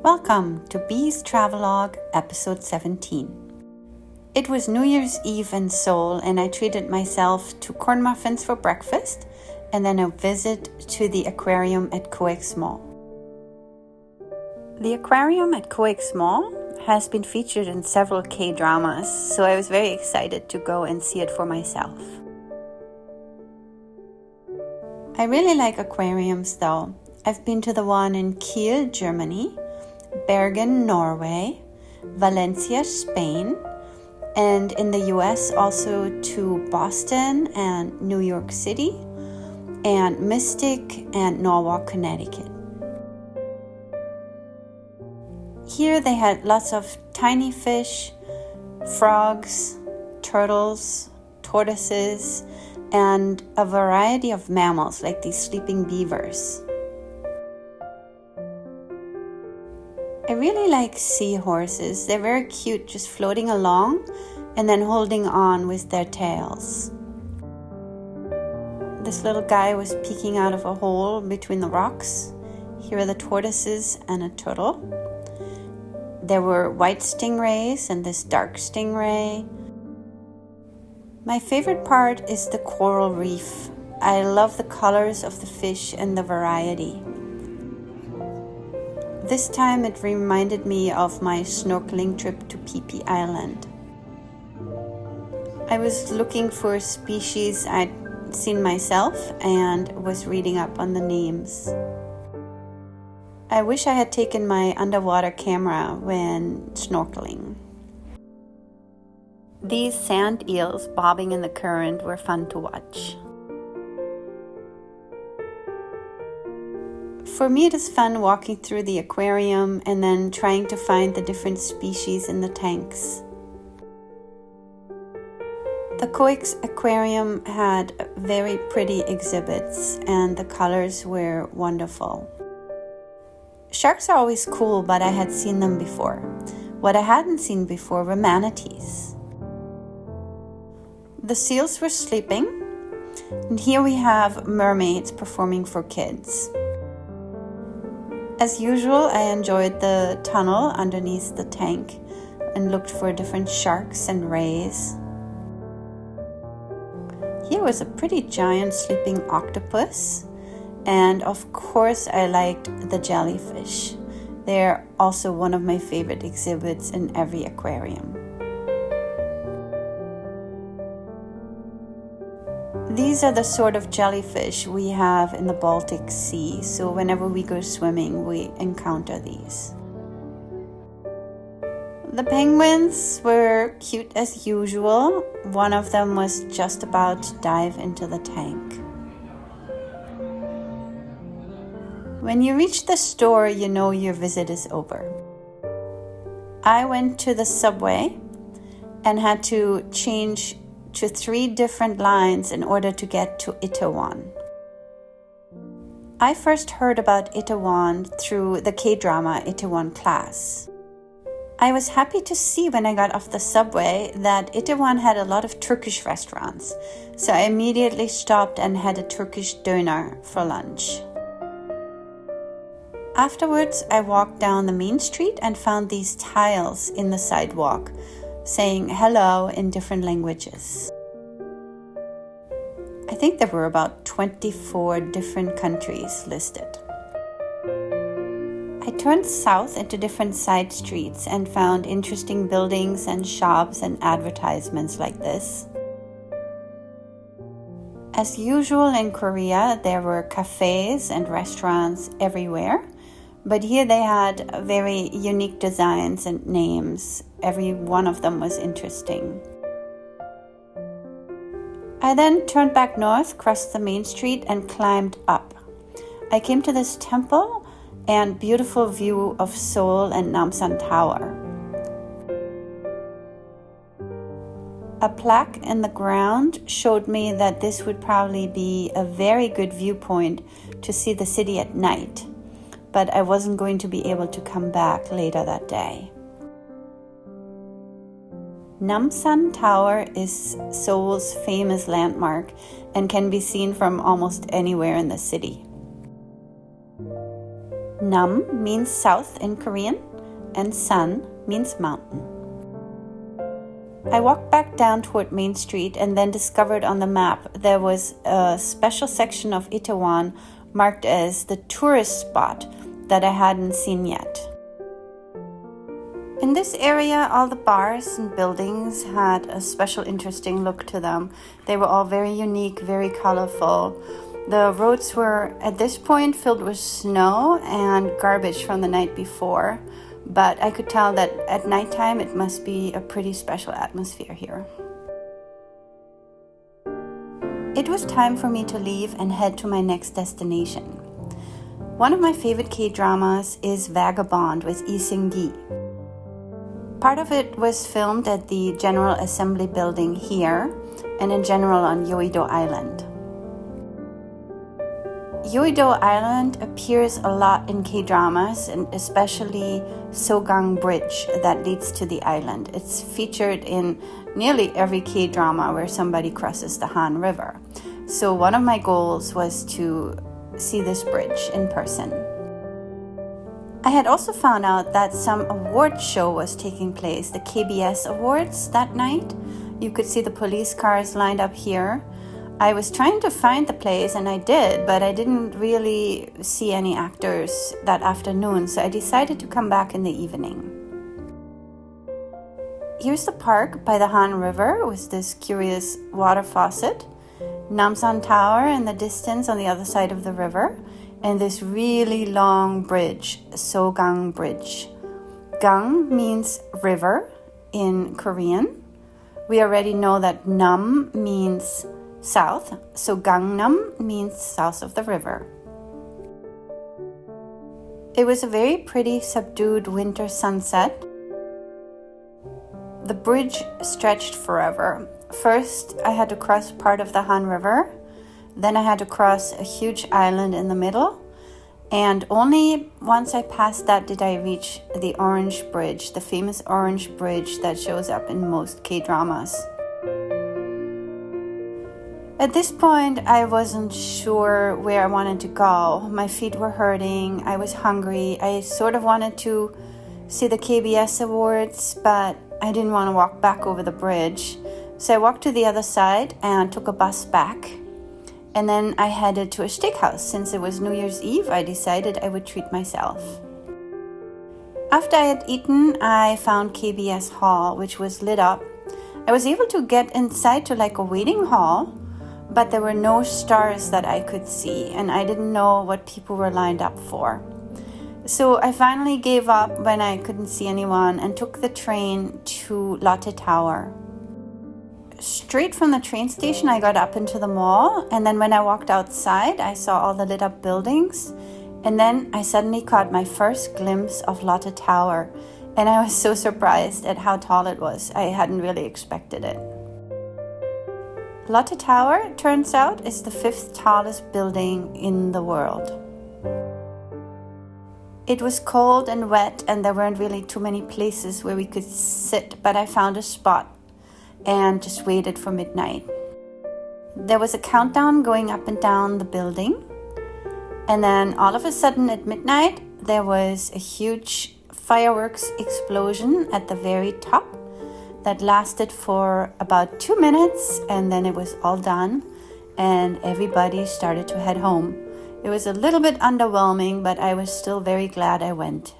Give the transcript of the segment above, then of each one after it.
Welcome to Bee's Travelogue, episode 17. It was New Year's Eve in Seoul, and I treated myself to corn muffins for breakfast and then a visit to the aquarium at Coex Mall. The aquarium at Coex Mall has been featured in several K-dramas, so I was very excited to go and see it for myself. I really like aquariums though. I've been to the one in Kiel, Germany, Bergen, Norway, Valencia, Spain, and in the US also to Boston and New York City, and Mystic and Norwalk, Connecticut. Here they had lots of tiny fish, frogs, turtles, tortoises, and a variety of mammals like these sleeping beavers. I really like seahorses. They're very cute, just floating along and then holding on with their tails. This little guy was peeking out of a hole between the rocks. Here are the tortoises and a turtle. There were white stingrays and this dark stingray. My favorite part is the coral reef. I love the colors of the fish and the variety. This time it reminded me of my snorkeling trip to Phi Phi Island. I was looking for a species I'd seen myself and was reading up on the names. I wish I had taken my underwater camera when snorkeling. These sand eels bobbing in the current were fun to watch. For me, it is fun walking through the aquarium and then trying to find the different species in the tanks. The Coex Aquarium had very pretty exhibits and the colors were wonderful. Sharks are always cool, but I had seen them before. What I hadn't seen before were manatees. The seals were sleeping, and here we have mermaids performing for kids. As usual, I enjoyed the tunnel underneath the tank and looked for different sharks and rays. Here was a pretty giant sleeping octopus, and of course I liked the jellyfish. They're also one of my favorite exhibits in every aquarium. These are the sort of jellyfish we have in the Baltic Sea, so whenever we go swimming, we encounter these. The penguins were cute as usual. One of them was just about to dive into the tank. When you reach the store, you know your visit is over. I went to the subway and had to change to 3 different lines in order to get to Itaewon. I first heard about Itaewon through the K-drama Itaewon Class. I was happy to see when I got off the subway that Itaewon had a lot of Turkish restaurants, so I immediately stopped and had a Turkish döner for lunch. Afterwards, I walked down the main street and found these tiles in the sidewalk saying hello in different languages. I think there were about 24 different countries listed. I turned south into different side streets and found interesting buildings and shops and advertisements like this. As usual in Korea, there were cafes and restaurants everywhere, but here they had very unique designs and names. Every one of them was interesting. I then turned back north, crossed the main street, and climbed up. I came to this temple and beautiful view of Seoul and Namsan Tower. A plaque in the ground showed me that this would probably be a very good viewpoint to see the city at night, but I wasn't going to be able to come back later that day. Namsan Tower is Seoul's famous landmark and can be seen from almost anywhere in the city. Nam means south in Korean, and San means mountain. I walked back down toward Main Street and then discovered on the map there was a special section of Itaewon marked as the tourist spot that I hadn't seen yet. In this area, all the bars and buildings had a special interesting look to them. They were all very unique, very colorful. The roads were at this point filled with snow and garbage from the night before, but I could tell that at nighttime it must be a pretty special atmosphere here. It was time for me to leave and head to my next destination. One of my favorite K-dramas is Vagabond with Lee Seung-gi. Part of it was filmed at the General Assembly building here and in general on Yeouido Island. Yeouido Island appears a lot in K-dramas, and especially Seogang Bridge that leads to the island. It's featured in nearly every K-drama where somebody crosses the Han River. So one of my goals was to see this bridge in person. I had also found out that some award show was taking place, the KBS Awards that night. You could see the police cars lined up here. I was trying to find the place, and I did, but I didn't really see any actors that afternoon, so I decided to come back in the evening. Here's the park by the Han River with this curious water faucet, Namsan Tower in the distance on the other side of the river, and this really long bridge, Seogang Bridge. Gang means river in Korean. We already know that Nam means south, so Gangnam means south of the river. It was a very pretty subdued winter sunset. The bridge stretched forever. First, I had to cross part of the Han River. Then I had to cross a huge island in the middle. And only once I passed that did I reach the Orange Bridge, the famous Orange Bridge that shows up in most K-dramas. At this point, I wasn't sure where I wanted to go. My feet were hurting. I was hungry. I sort of wanted to see the KBS Awards, but I didn't want to walk back over the bridge. So I walked to the other side and took a bus back. And then I headed to a steakhouse. Since it was New Year's Eve, I decided I would treat myself. After I had eaten, I found KBS Hall, which was lit up. I was able to get inside to like a waiting hall, but there were no stars that I could see, and I didn't know what people were lined up for. So I finally gave up when I couldn't see anyone and took the train to Lotte Tower. Straight from the train station, I got up into the mall, and then when I walked outside, I saw all the lit up buildings, and then I suddenly caught my first glimpse of Lotte Tower, and I was so surprised at how tall it was. I hadn't really expected it. Lotte Tower, it turns out, is the 5th tallest building in the world. It was cold and wet, and there weren't really too many places where we could sit, but I found a spot and just waited for midnight. There was a countdown going up and down the building, and then all of a sudden at midnight, there was a huge fireworks explosion at the very top that lasted for about 2 minutes, and then it was all done and everybody started to head home. It was a little bit underwhelming, but I was still very glad I went.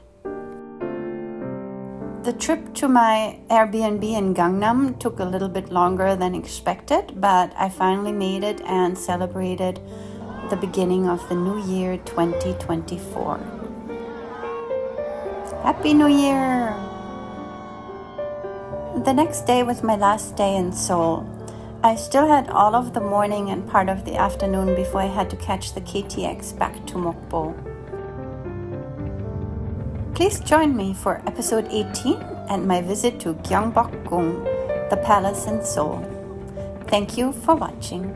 The trip to my Airbnb in Gangnam took a little bit longer than expected, but I finally made it and celebrated the beginning of the new year 2024. Happy New Year! The next day was my last day in Seoul. I still had all of the morning and part of the afternoon before I had to catch the KTX back to Mokpo. Please join me for episode 18 and my visit to Gyeongbokgung, the palace in Seoul. Thank you for watching.